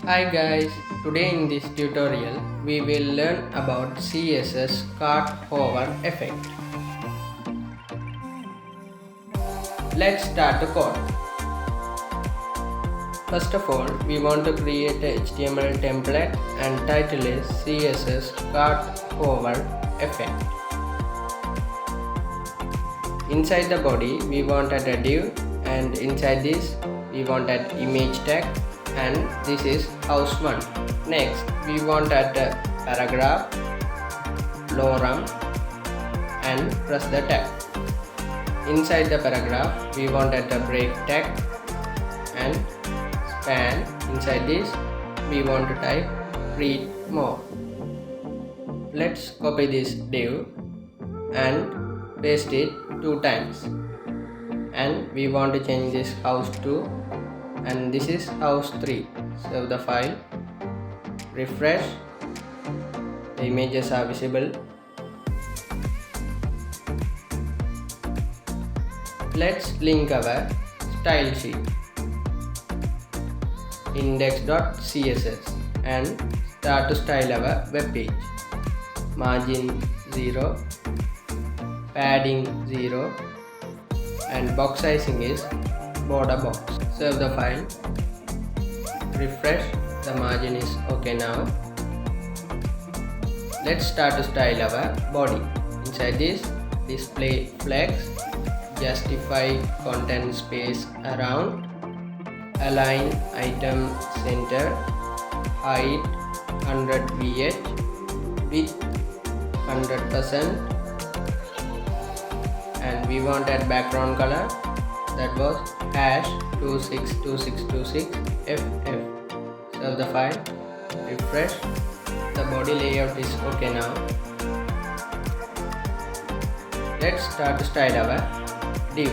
Hi guys, today in this tutorial we will learn about CSS cart hover effect. Let's start the code. First of all, we want to create a HTML template and title is CSS cart hover effect. Inside the body we want a div, and inside this we want an image tag, and this is house 1. Next we want a paragraph, lorem, and press the tag. Inside the paragraph we want a break tag and span. Inside this we want to type read more. Let's copy this div and paste it 2 times, and we want to change this house 2 and this is house 3. Save the file, refresh, the images are visible. Let's link our style sheet, index.css, and start to style our web page. Margin 0, padding 0, and box sizing is border box. Save the file, refresh, the margin is okay now. Let's start to style our body. Inside this, display flex, justify content space around, align item center, height 100 vh, width 100%, and we want that background color, that was #262626ff. Save the file, refresh, the body layout is okay now. Let's start to style our div.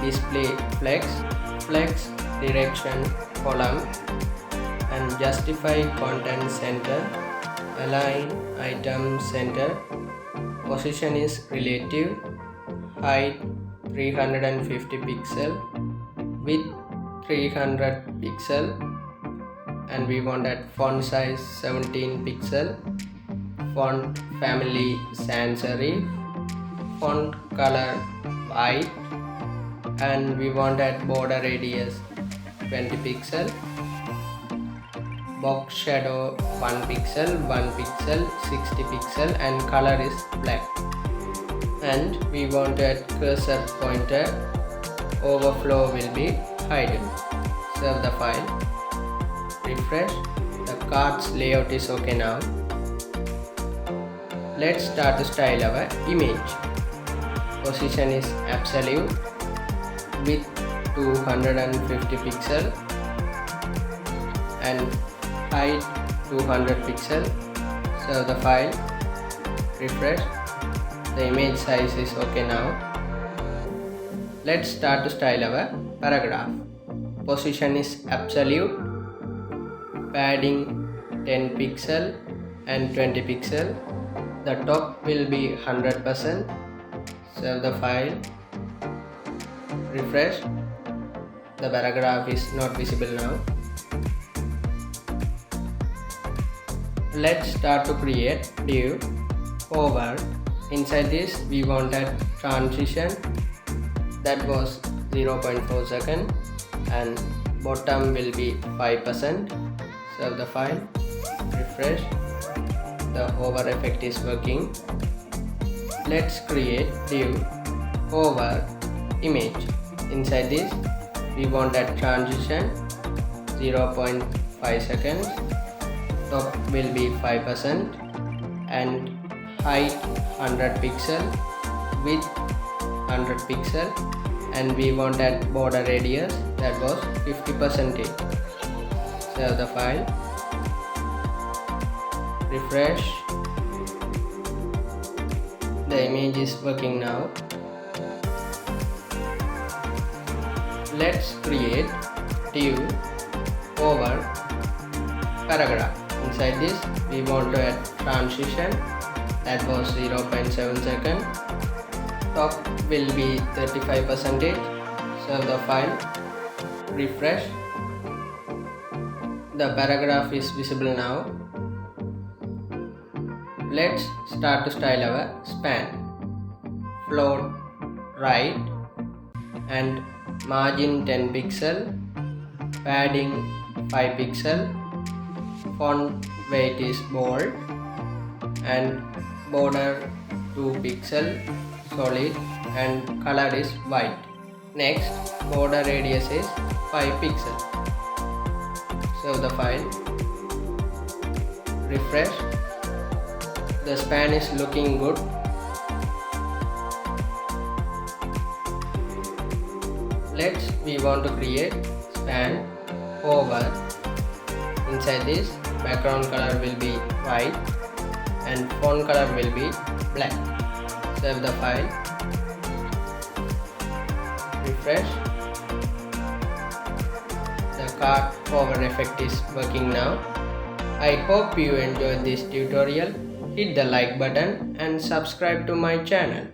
Display flex, flex direction column, and justify content center, align item center, position is relative, height 350 pixel, width 300 pixel, and we want that font size 17 pixel, font family sans serif, font color white, and we want that border radius 20 pixel, box shadow 1 pixel, 60 pixel, and color is black. And we want that cursor pointer overflow will be hidden. Save the file, refresh, the cart's layout is okay now. Let's start to style our image. Position is absolute, width 250 pixel, and height 200 pixel. Save the file, refresh, the image size is okay now. Let's start to style our paragraph. Position is absolute, padding 10 pixel and 20 pixel. The top will be 100%. Save the file, refresh, the paragraph is not visible now. Let's start to create div hover. Inside this we want a transition, that was 0.4 second, and bottom will be 5%. Save the file, refresh, the hover effect is working. Let's create div hover image. Inside this we want a transition 0.5 seconds, top will be 5%, and height 100 pixel, width 100 pixel, and we want that border radius, that was 50%. Save the file, refresh, the image is working now. Let's create div hover paragraph. Inside this we want to add transition, that was 0.7 second, top will be 35%. Save the file, refresh, The paragraph is visible now. Let's start to style our span. Float right and margin 10 pixel, padding 5 pixel, font weight is bold and border 2 pixel solid and color is white. Next, border radius is 5 pixel. Save the file. Refresh. The span is looking good. We want to create span over. Inside this, background color will be white and font color will be black. Save the file. Refresh. The card hover effect is working now. I hope you enjoyed this tutorial. Hit the like button and subscribe to my channel.